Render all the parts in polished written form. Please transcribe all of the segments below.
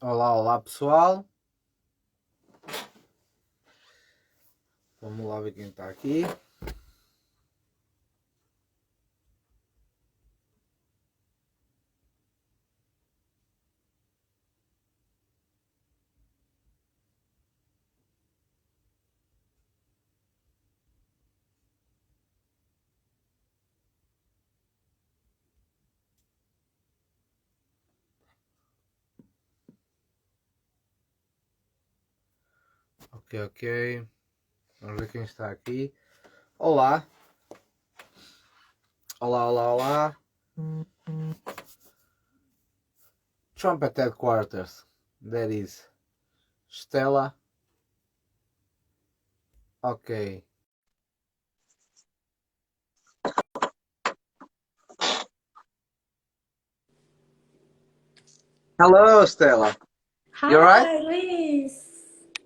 Olá, olá pessoal. Vamos lá ver quem está aqui. Ok, ok. Vamos ver quem está aqui. Olá. Olá, olá, olá. Trumpet Headquarters. That is Estela. Ok. Hello, Estela. You alright? Hi, Luis.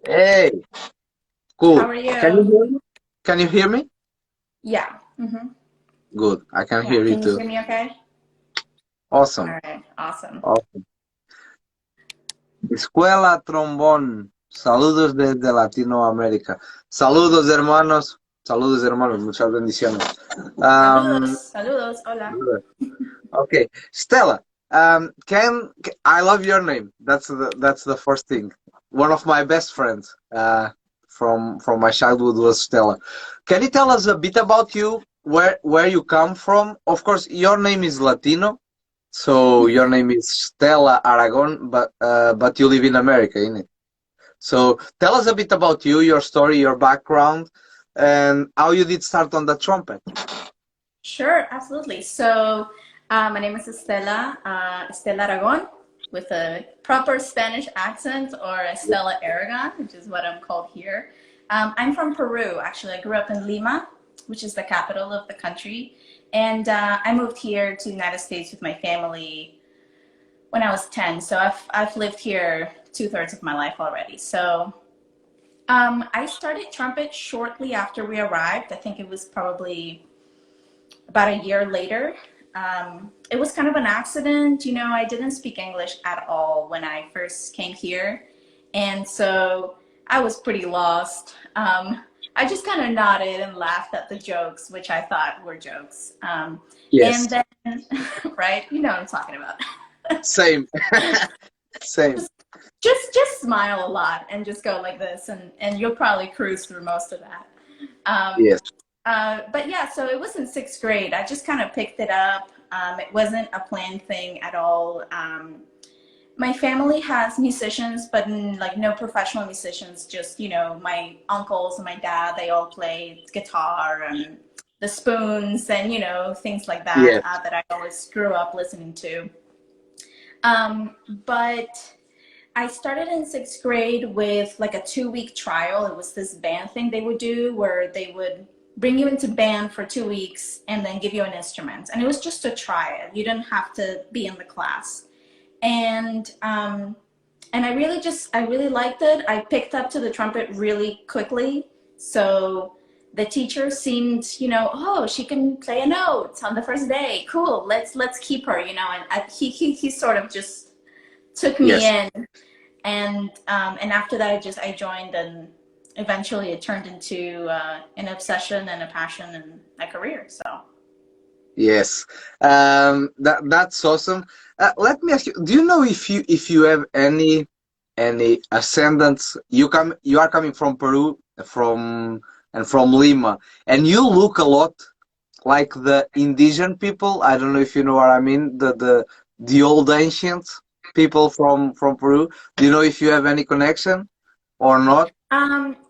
Hey, How cool. are Can you you? hear me? Can you hear me? Yeah. Good. I can Yeah. hear you Can you too. hear me okay? All Awesome. right. Awesome. Awesome. Escuela Trombón. Saludos desde Latinoamérica. Saludos, hermanos. Saludos, hermanos. Muchas bendiciones. Saludos. Um, Saludos. Hola. Okay, Stella. I love your name? That's the first thing. One of my best friends from my childhood was Stella. Can you tell us a bit about you? Where you come from? Of course, your name is Latino, so your name is Stella Aragon, but you live in America, innit? So tell us a bit about you, your story, your background, and how you did start on the trumpet. Sure. Absolutely. So, my name is Estela. Estela Aragón, with a proper Spanish accent, or Estela Aragon, which is what I'm called here. I'm from Peru. Actually, I grew up in Lima, which is the capital of the country, and I moved here to the United States with my family when I was 10. So I've lived here two-thirds of my life already. So I started trumpet shortly after we arrived. I think it was probably about a year later. It was kind of an accident. I didn't speak English at all when I first came here. And so I was pretty lost. I just kind of nodded and laughed at the jokes, which I thought were jokes. And Yes, then, right? You know what I'm talking about. same, same. Just smile a lot and just go like this, and you'll probably cruise through most of that. um, Yes. but yeah, so it was in sixth grade. I just kind of picked it up. It wasn't a planned thing at all. My family has musicians, but like no professional musicians, just my uncles and my dad, they all play guitar and the spoons and things like that, Yes. that I always grew up listening to. But I started in sixth grade with like a 2-week trial. It was this band thing they would do where they would bring you into band for 2 weeks and then give you an instrument. And it was just to try it. You didn't have to be in the class. And I really liked it. I picked up to the trumpet really quickly. So the teacher seemed, oh, she can play a note on the first day. Cool. Let's keep her, and he sort of just took me Yes. in. And after that I joined, and eventually it turned into an obsession and a passion and a career. So Yes. That's awesome. Let me ask you, do you know if you have any ascendants? You are coming from Peru, from Lima, and you look a lot like the indigenous people. I don't know if you know what I mean, the old ancient people from Peru. Do you know if you have any connection or not?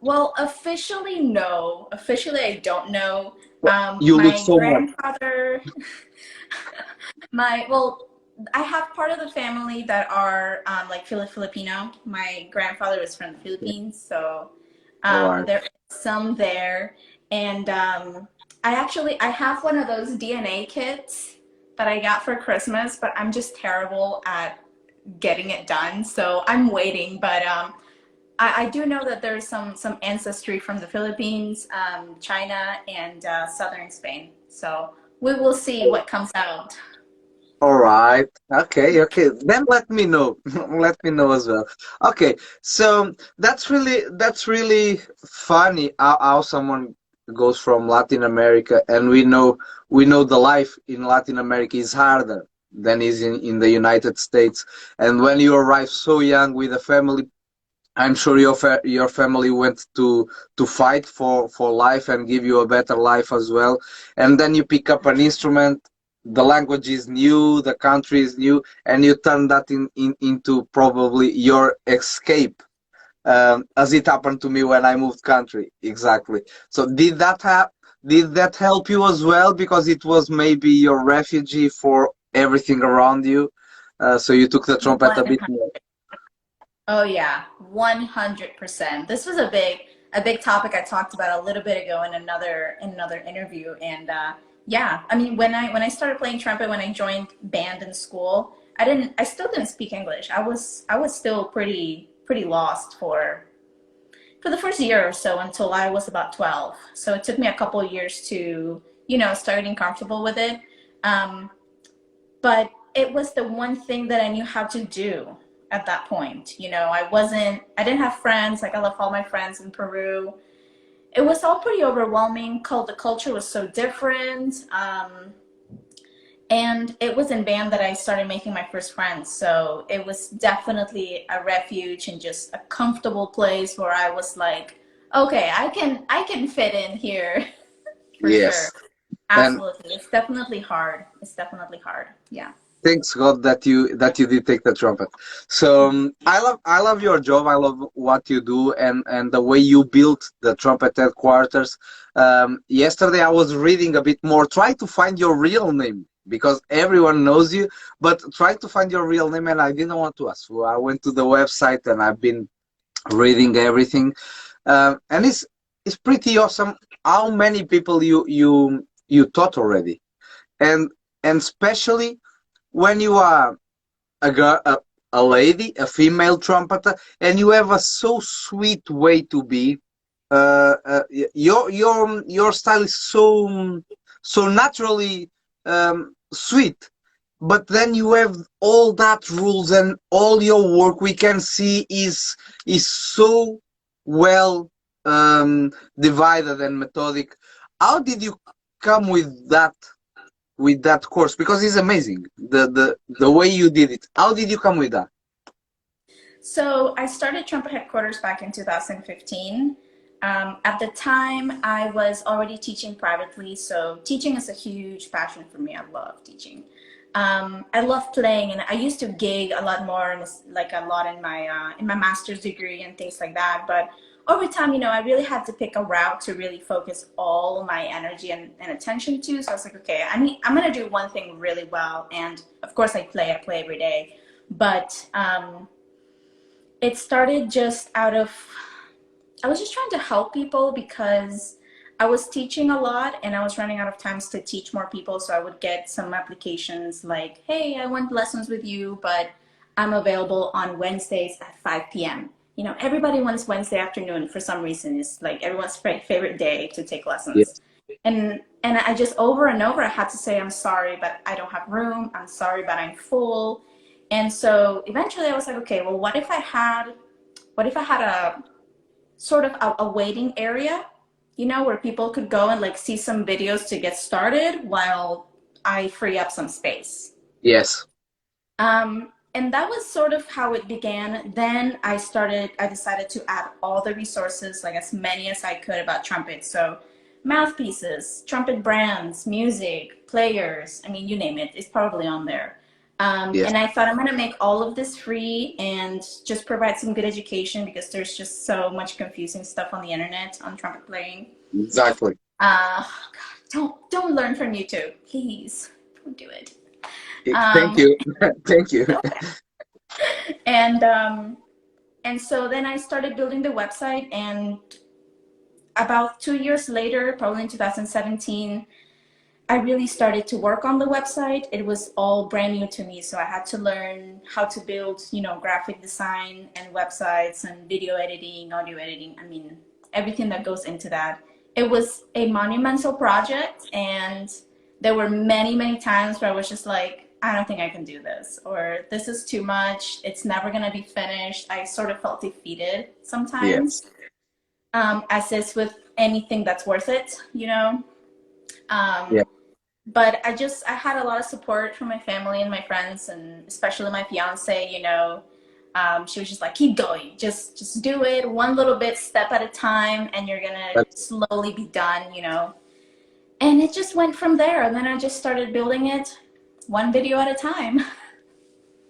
well, officially no, officially I don't know. You look My so much. grandfather, my well, I have part of the family that are like Filipino. My grandfather was from the Philippines, so All right. there is some there. And I have one of those DNA kits that I got for Christmas, but I'm just terrible at getting it done. So I'm waiting, but I do know that there's some ancestry from the Philippines, China, and southern Spain. So we will see what comes out. All right. Okay, okay. Then let me know. Let me know as well. Okay. So that's really funny how someone goes from Latin America, and we know the life in Latin America is harder than is in the United States. And when you arrive so young with a family, I'm sure your family went to fight for life and give you a better life as well. And then you pick up an instrument. The language is new, the country is new, and you turn that into probably your escape, as it happened to me when I moved country. Exactly. So did that help you as well? Because it was maybe your refugee for everything around you. So you took the trumpet a bit more. Oh yeah, 100%. This was a big topic I talked about a little bit ago in another interview. And yeah, I mean when I started playing trumpet, when I joined band in school, I still didn't speak English. I was still pretty lost for the first year or so until I was about 12. So it took me a couple of years to, start getting comfortable with it. Um, but it was the one thing that I knew how to do at that point. I didn't have friends. Like I left all my friends in Peru. It was all pretty overwhelming. The culture was so different. And it was in band that I started making my first friends. So it was definitely a refuge and just a comfortable place where I was like, okay, I can fit in here for sure. Yes. And Absolutely. It's definitely hard. It's definitely hard. Yeah. thanks God that you did take the trumpet. So I love your job. I love what you do and the way you built the trumpet headquarters. Yesterday I was reading a bit more. Try to find your real name because everyone knows you, but try to find your real name. And I didn't want to ask. So I went to the website and I've been reading everything. And it's pretty awesome how many people you taught already, and especially when you are a girl, a lady, a female trumpeter, and you have a so sweet way to be. Your style is so naturally sweet, but then you have all that rules and all your work we can see is so well divided and methodic. How did you come with that course? Because it's amazing the way you did it. How did you come with that? So I started Trumpet Headquarters back in 2015. At the time, I was already teaching privately, so teaching is a huge passion for me. I love teaching. I love playing, and I used to gig a lot more, and like a lot in my master's degree and things like that. But over time, I really had to pick a route to really focus all my energy and attention to. So I was like, okay, I'm gonna do one thing really well, and of course, I play every day, but it started just out of I was just trying to help people because I was teaching a lot and I was running out of times to teach more people. So I would get some applications like, hey, I want lessons with you, but I'm available on Wednesdays at 5 p.m. Everybody wants Wednesday afternoon for some reason. It's like everyone's favorite day to take lessons. Yes. And I just over and over I had to say, I'm sorry, but I don't have room. I'm sorry, but I'm full. And so eventually I was like, okay, well, what if I had a sort of a waiting area, where people could go and like see some videos to get started while I free up some space. Yes. And that was sort of how it began. Then I decided to add all the resources, like as many as I could about trumpet. So mouthpieces, trumpet brands, music, players, I mean, you name it, it's probably on there. Yes. And I thought I'm going to make all of this free and just provide some good education because there's just so much confusing stuff on the internet on trumpet playing. Exactly. God, don't learn from YouTube, please. Don't do it. Thank Um, you. Thank you. and and so then I started building the website, and about 2 years later, probably in 2017, I really started to work on the website. It was all brand new to me, so I had to learn how to build, graphic design and websites and video editing, audio editing. I mean, everything that goes into that. It was a monumental project, and there were many, many times where I was just like, I don't think I can do this, or this is too much. It's never going to be finished. I sort of felt defeated Yes. sometimes, as is with anything that's worth it, you know? Yeah. Um, but I had a lot of support from my family and my friends, and especially my fiance, you know. She was just like, keep going, just do it one little bit, step at a time, and you're gonna That's slowly be done, you know. And it just went from there. And then I just started building it one video at a time.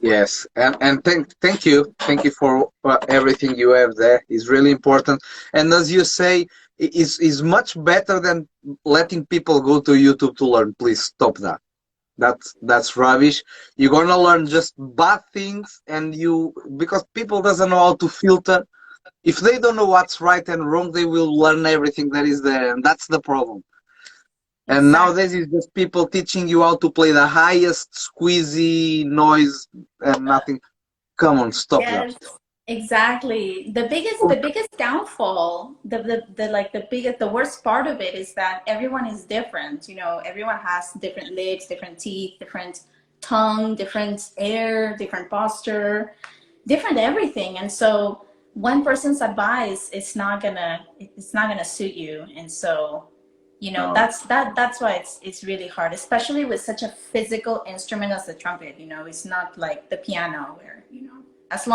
yes. And thank you for everything you have there. It's really important. And as you say, is much better than letting people go to YouTube to learn. Please stop that. That's rubbish. You're gonna learn just bad things, and you because people doesn't know how to filter. If they don't know what's right and wrong, they will learn everything that is there, and that's the problem. And Exactly. nowadays it's just people teaching you how to play the highest squeezy noise and nothing. Come on, stop that. Yes, exactly. The biggest downfall, the worst part of it is that everyone is different. You know, everyone has different lips, different teeth, different tongue, different air, different posture, different everything. And so one person's advice is not gonna suit you. And so, you know, No. that's why it's really hard, especially with such a physical instrument as the trumpet. You know, it's not like the piano where, you know, Yeah. as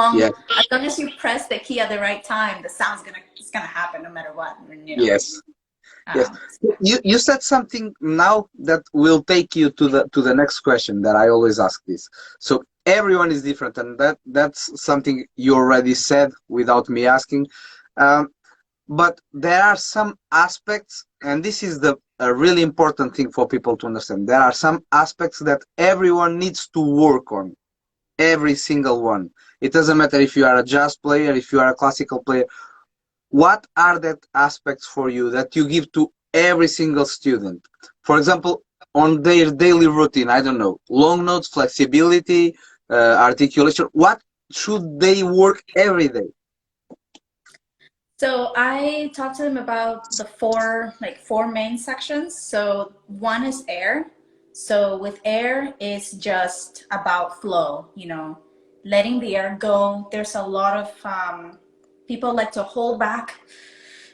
long as you press the key at the right time, the sound's gonna happen no matter what. You know. Yes. Yes. Yeah. You said something now that will take you to the next question that I always ask this. So everyone is different, and that's something you already said without me asking. Um, but there are some aspects, and this is the a really important thing for people to understand. There are some aspects that everyone needs to work on, every single one. It doesn't matter if you are a jazz player, if you are a classical player. What are that aspects for you that you give to every single student? For example, on their daily routine, I don't know, long notes, flexibility, articulation. What should they work every day? So I talked to them about the four main sections. So one is air. So with air, it's just about flow, you know, letting the air go. There's a lot of people like to hold back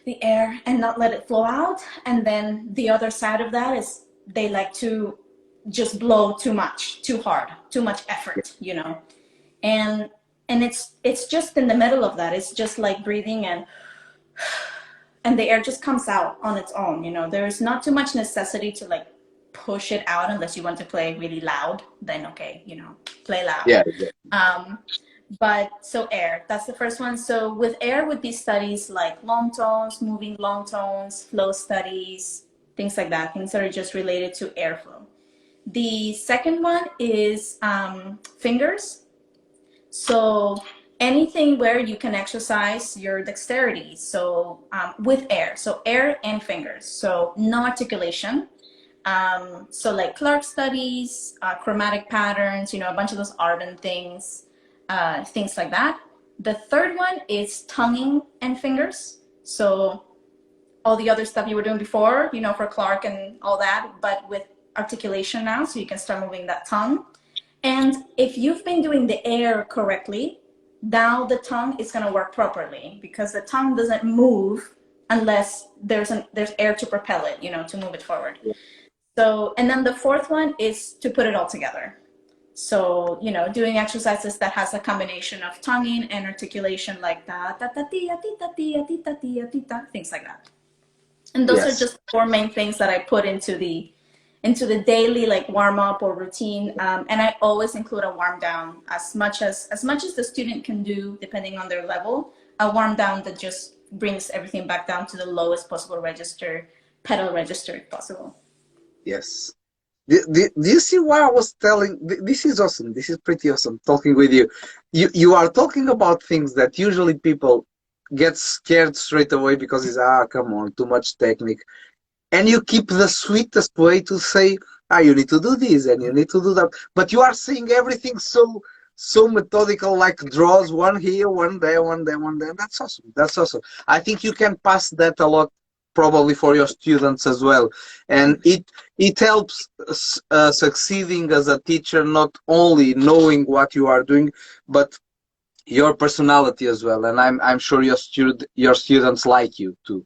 the air and not let it flow out. And then the other side of that is they like to just blow too much, too hard, too much effort, you know. And it's just in the middle of that. It's just like breathing and the air just comes out on its own, you know. There's not too much necessity to like push it out unless you want to play really loud, then okay, you know, play loud. Yeah, um, but so air, that's the first one. So with air would be studies like long tones, moving long tones, flow studies, things like that, things that are just related to airflow. The second one is fingers. So anything where you can exercise your dexterity. So with air, so air and fingers. So no articulation. So like Clark studies, chromatic patterns, you know, a bunch of those ardent things, things like that. The third one is tonguing and fingers. So all the other stuff you were doing before, you know, for Clark and all that, but with articulation now, so you can start moving that tongue. And if you've been doing the air correctly, now the tongue is going to work properly because the tongue doesn't move unless there's air to propel it, you know, to move it forward. So, and then the fourth one is to put it all together. So, you know, doing exercises that has a combination of tonguing and articulation like that, things like that. And those are yes, just four main things that I put into the daily like warm up or routine. And I always include a warm down as much as the student can do, depending on their level, a warm down that just brings everything back down to the lowest possible register, pedal register if possible. yes. Do you see what I was telling? This is awesome. This is pretty awesome talking with you. You are talking about things that usually people get scared straight away because it's, come on, too much technique. And you keep the sweetest way to say, you need to do this and you need to do that. But you are saying everything so methodical, like draws, one here, one there, one there, one there. That's awesome. That's awesome. I think you can pass that a lot probably for your students as well. And it helps succeeding as a teacher, not only knowing what you are doing, but your personality as well. And I'm sure your students like you too,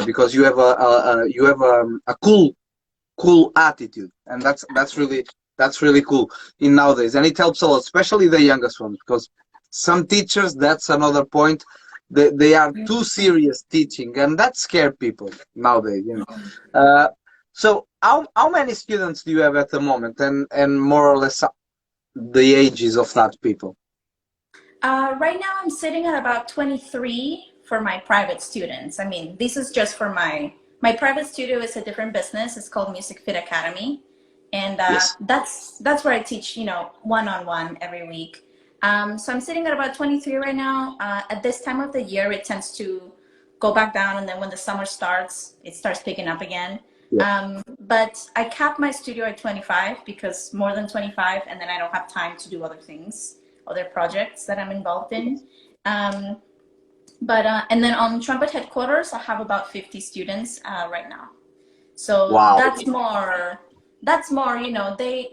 because you have a cool attitude, and that's really cool in nowadays, and it helps a lot, especially the youngest ones, because some teachers, that's another point, they are too serious teaching, and that scare people nowadays, you know. So how many students do you have at the moment, and more or less the ages of that people? Right now I'm sitting at about 23 for my private students. I mean, this is just for my private studio is a different business. It's called Music Fit Academy. And Yes. that's where I teach, you know, one-on-one every week. So I'm sitting at about 23 right now. At this time of the year, it tends to go back down. And then when the summer starts, it starts picking up again. Yeah. But I cap my studio at 25 because more than 25, and then I don't have time to do other things, other projects that I'm involved in. And then on Trumpet headquarters, I have about 50 students right now. So Wow. that's more, you know, they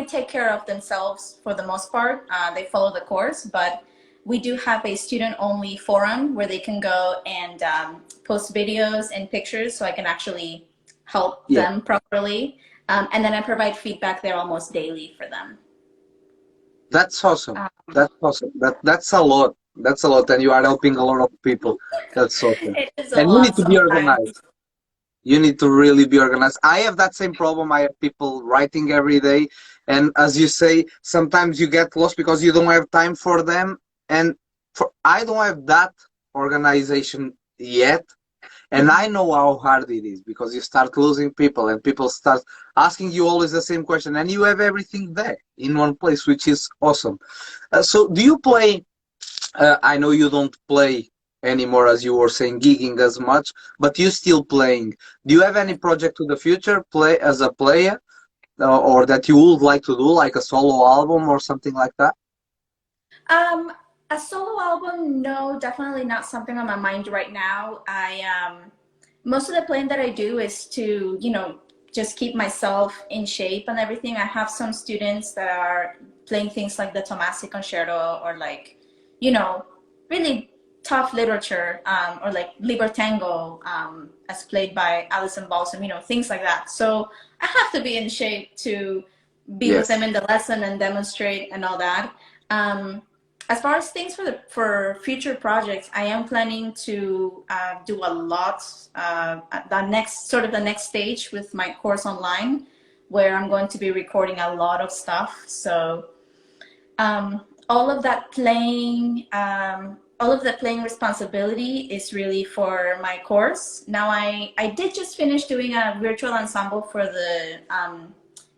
take care of themselves for the most part. They follow the course, but we do have a student-only forum where they can go and post videos and pictures so I can actually help them properly. And then I provide feedback there almost daily for them. That's awesome. That's awesome. That's a lot. That's a lot, and you are helping a lot of people. That's awesome. It is a And you lot need to be sometimes. organized. You need to really be organized. I have that same problem. I have people writing every day, and as you say, sometimes you get lost because you don't have time for them. And I don't have that organization yet. And I know how hard it is because you start losing people and people start asking you always the same question, and you have everything there in one place, which is awesome. So do you play, I know you don't play anymore, as you were saying, gigging as much, but you still playing. Do you have any project to the future, play as a player, or that you would like to do, like a solo album or something like that? A solo album, no, definitely not something on my mind right now. Most of the playing that I do is to, you know, just keep myself in shape and everything. I have some students that are playing things like the Tomasi Concerto or like, you know, really tough literature, or like Libertango, as played by Alison Balsam, you know, things like that. So I have to be in shape to be with them in the lesson and demonstrate and all that. As far as things for future projects, I am planning to do a lot at the next stage with my course online, where I'm going to be recording a lot of stuff. So all of that playing, all of the playing responsibility is really for my course. Now I did just finish doing a virtual ensemble for the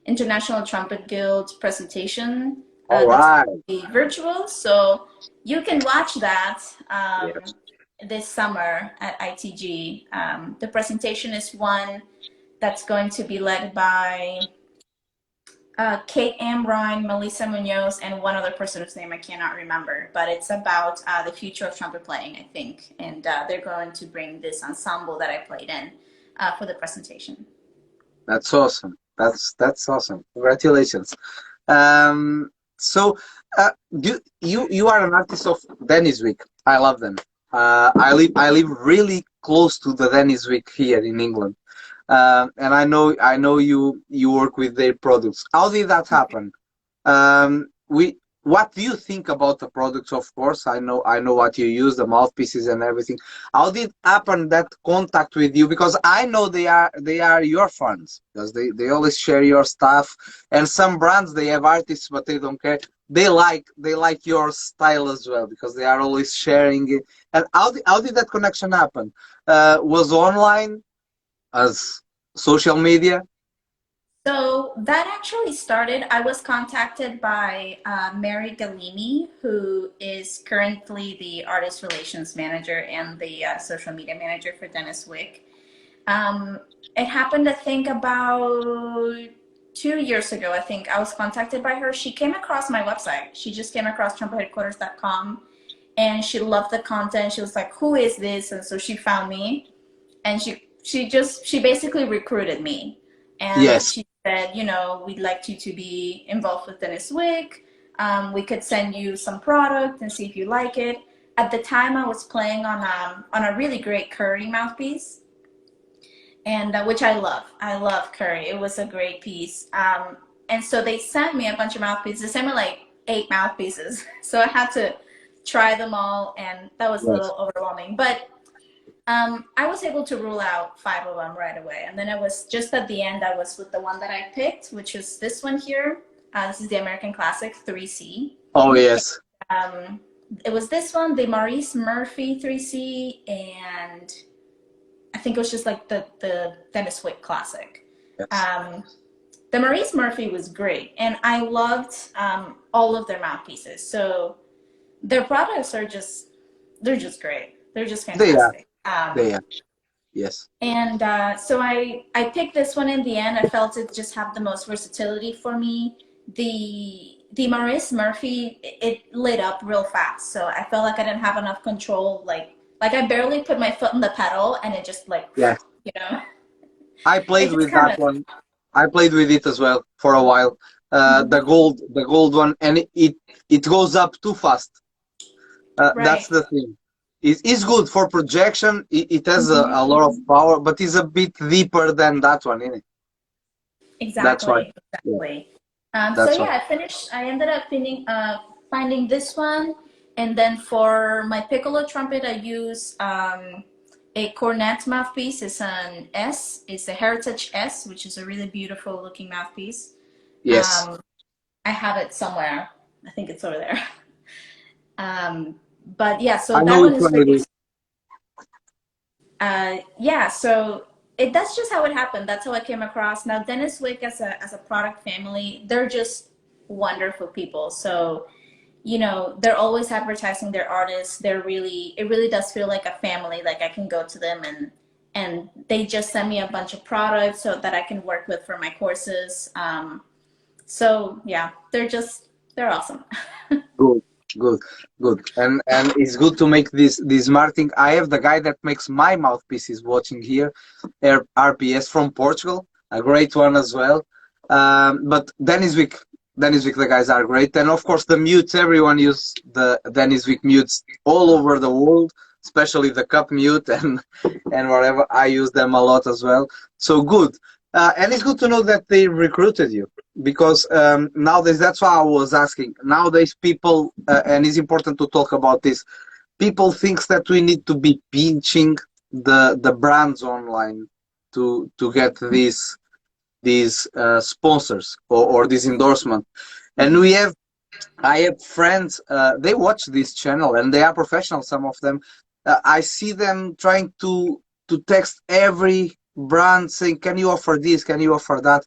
International Trumpet Guild presentation. All right. That's virtual, so you can watch that this summer at ITG. The presentation is one that's going to be led by Kate Ambrine, Melissa Munoz, and one other person whose name I cannot remember, but it's about the future of trumpet playing, I think, and they're going to bring this ensemble that I played in for the presentation. That's awesome. That's awesome. Congratulations. So you are an artist of Denis Wick. I love them. I live really close to the Denis Wick here in England, and I know you work with their products. How did that happen? What do you think about the products? Of course, I know what you use, the mouthpieces and everything. How did happen that contact with you? Because I know they are your fans, because they always share your stuff. And some brands, they have artists, but they don't care. They like your style as well, because they are always sharing it. And how did that connection happen? Was online, as social media? So that actually started, I was contacted by Mary Galimi, who is currently the artist relations manager and the social media manager for Denis Wick. It happened, I think, about 2 years ago. I think I was contacted by her. She came across my website. She just came across trumptheadquarters.com, and she loved the content. She was like, who is this? And so she found me. and she basically recruited me, and Yes. she said, you know, we'd like you to be involved with Denis Wick. We could send you some product and see if you like it. At the time, I was playing on a really great Curry mouthpiece, and which I love. I love Curry. It was a great piece. And so they sent me a bunch of mouthpieces. They sent me like 8 mouthpieces. So I had to try them all, and that was a Yes. little overwhelming. But I was able to rule out 5 of them right away. And then it was just at the end, I was with the one that I picked, which is this one here. This is the American Classic 3C. Oh yes. It was this one, the Maurice Murphy 3C, and I think it was just like the Denis Wick Classic. Yes. The Maurice Murphy was great, and I loved all of their mouthpieces. So their products are they're just great. They're just They are. fantastic. They are. Yes. And so I picked this one in the end. I felt it just had the most versatility for me. The Maurice Murphy, it lit up real fast. So I felt like I didn't have enough control. Like I barely put my foot on the pedal, and it just like, Yeah. you know, I it played just with kind that of, one. I played with it as well for a while. The gold one, and it goes up too fast. That's right. the thing. It is good for projection. It has a lot of power, but it's a bit deeper than that one, isn't it? That's why. Exactly, Yeah, exactly. So that's why. yeah, I ended up finding this one, and then for my piccolo trumpet, I use a cornet mouthpiece. It's an S. It's a Heritage S, which is a really beautiful looking mouthpiece. Yes. I have it somewhere. I think it's over there. But yeah, so I that know one which is one it great. is. Yeah, so that's just how it happened. That's how I came across. Now, Denis Wick as a product family, they're just wonderful people. So, you know, they're always advertising their artists. It really does feel like a family. Like I can go to them and they just send me a bunch of products so that I can work with for my courses. So yeah, they're awesome. Good, good, good. And it's good to make this marketing. I have the guy that makes my mouthpieces watching here, RPS from Portugal, a great one as well. But Dennis Wick, the guys are great. And of course the mutes, everyone use the Dennis Wick mutes all over the world, especially the cup mute and whatever. I use them a lot as well. So good. And it's good to know that they recruited you, because nowadays, that's why I was asking. Nowadays, people, and it's important to talk about this. People thinks that we need to be pinching the brands online to get these sponsors or this endorsement. And I have friends. They watch this channel and they are professionals. Some of them. I see them trying to text every brand saying, "Can you offer this? Can you offer that?"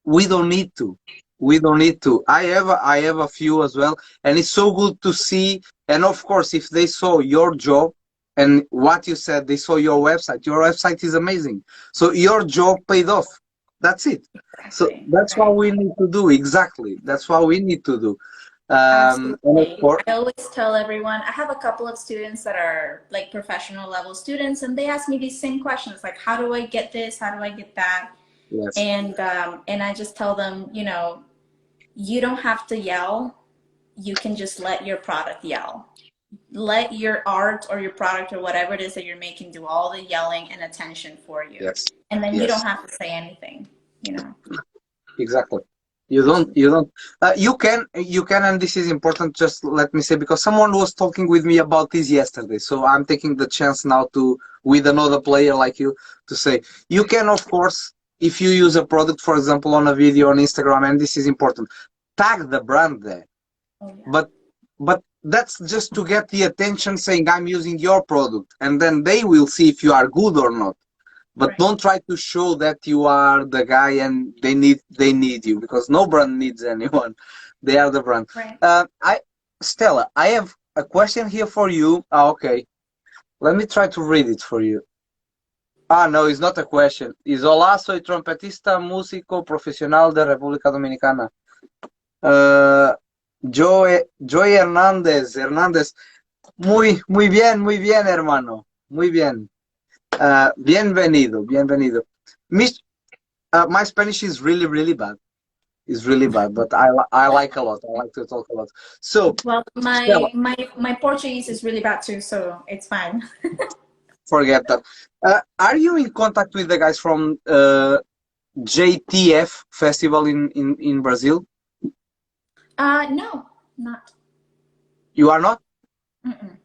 We don't need to. We don't need to. I have a few as well, and it's so good to see. And of course, if they saw your job and what you said, they saw your website. Your website is amazing. So your job paid off. That's it. So Exactly. that's what Right. we need to do. Exactly. That's what we need to do. And of Absolutely. course, I always tell everyone, I have a couple of students that are like professional level students, and they ask me these same questions, like, how do I get this? How do I get that? yes, And I just tell them, you know, you don't have to yell. You can just let your product yell. Let your art or your product or whatever it is that you're making do all the yelling and attention for you. yes, And then you don't yes. have to say anything, you know. Exactly. You can, and this is important. Just let me say, because someone was talking with me about this yesterday, so I'm taking the chance now with another player like you, to say you can, of course, if you use a product, for example, on a video on Instagram, and this is important, tag the brand there. Oh yeah. But that's just to get the attention, saying I'm using your product, and then they will see if you are good or not. But Right. don't try to show that you are the guy and they need you, because no brand needs anyone. They are the brand. Right. Stella, I have a question here for you. Okay, let me try to read it for you. No, it's not a question. It's Olá, soy trompetista, músico profesional de República Dominicana. Joey Hernández. Muy bien, hermano. Muy bien. Bienvenido, bienvenido. Mis, my Spanish is really, really bad. It's really bad, but I like a lot. I like to talk a lot. So, Well, Stella, my Portuguese is really bad too, so it's fine. forget that. Are you in contact with the guys from JTF Festival in Brazil? No, not. You are not? Mm-mm.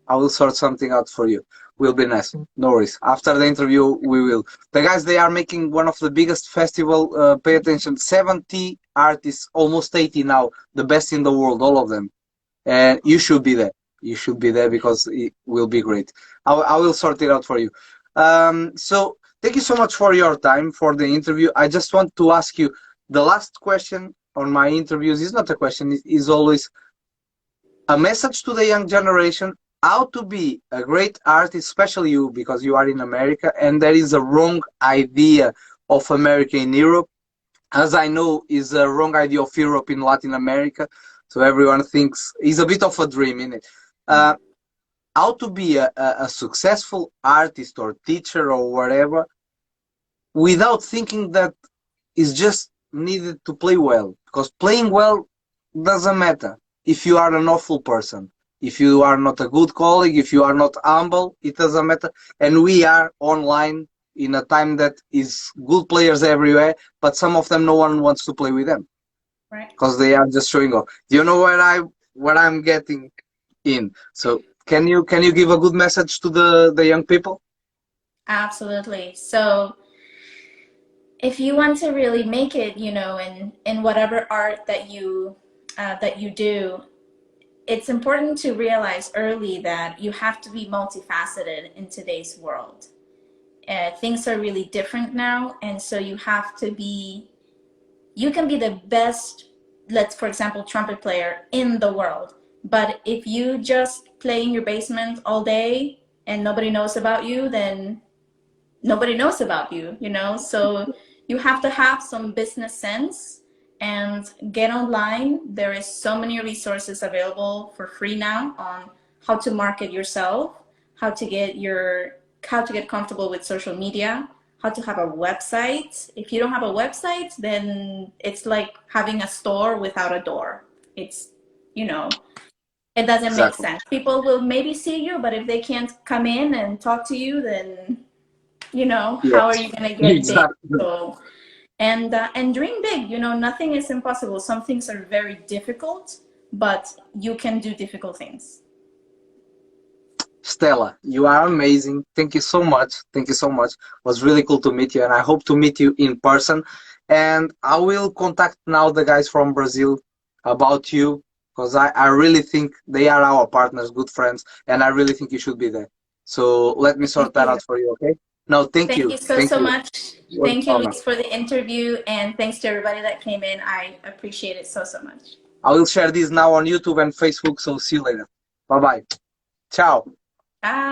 I will sort something out for you. Will be nice. No worries. After the interview, we will. The guys, they are making one of the biggest festival. Pay attention. 70 artists, almost 80 now. The best in the world, all of them. And you should be there. You should be there because it will be great. I will sort it out for you. So thank you so much for your time for the interview. I just want to ask you the last question on my interviews is not a question. It is always a message to the young generation how to be a great artist, especially you because you are in America, and there is a wrong idea of America in Europe, as I know is a wrong idea of Europe in Latin America. So everyone thinks it's a bit of a dream in it. Uh, how to be a successful artist or teacher or whatever without thinking that is just needed to play well, because playing well doesn't matter if you are an awful person, if you are not a good colleague, if you are not humble, it doesn't matter. And we are online in a time that is good players everywhere, but some of them no one wants to play with them Right. because they are just showing off. Do you know where I'm getting in? So can you give a good message to the young people? Absolutely. So if you want to really make it, in whatever art that you do, it's important to realize early that you have to be multifaceted in today's world. Things are really different now, and so you can be the best, let's for example, trumpet player in the world. But if you just play in your basement all day and nobody knows about you, then nobody knows about you. So you have to have some business sense and get online. There is so many resources available for free now on how to market yourself, how to get comfortable with social media, how to have a website. If you don't have a website, then it's like having a store without a door. It's, you know, it doesn't make Exactly. sense. People will maybe see you, but if they can't come in and talk to you, then how are Yes. you gonna get big? Exactly. So and dream big. Nothing is impossible. Some things are very difficult, but you can do difficult things. Stella, you are amazing. Thank you so much. Thank you so much. It was really cool to meet you, and I hope to meet you in person. And I will contact now the guys from Brazil about you because I really think they are our partners, good friends, and I really think you should be there. So let me Thank sort that you. out for you, okay? No, thank Thank you. you so Thank so you. much. It was Thank an you, honor. Luis, for the interview, and thanks to everybody that came in. I appreciate it so so much. I will share this now on YouTube and Facebook, so see you later. Bye bye. Ciao. Bye.